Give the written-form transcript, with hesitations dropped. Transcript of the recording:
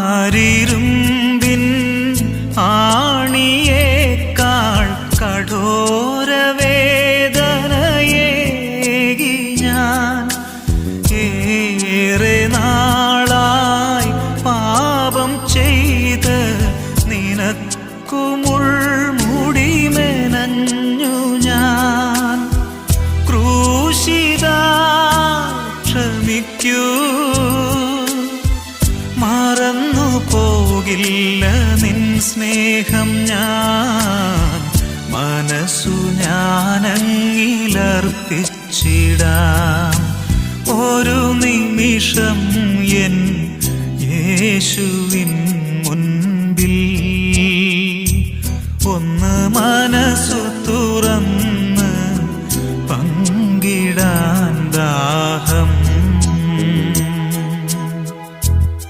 കാരിരുമ്പിൻ ആണിയേക്കാൾ കഠോരവേദനയേകി ഞാൻ ഏറെ നാളായി പാപം ചെയ്ത് നിനക്കു മുൾമുടി മെനഞ്ഞു ഞാൻ. ക്രൂശിതാ ക്ഷമിക്കൂ, മറന്നു പോകില്ല നിൻ സ്നേഹം ഞാൻ. മനസ്സു ഞാനങ്ങിലർപ്പിച്ചിടാം ഒരു നിമിഷം എൻ യേശുവിൻ മുൻപിൽ. ഒന്ന് മനസ്സു തുറ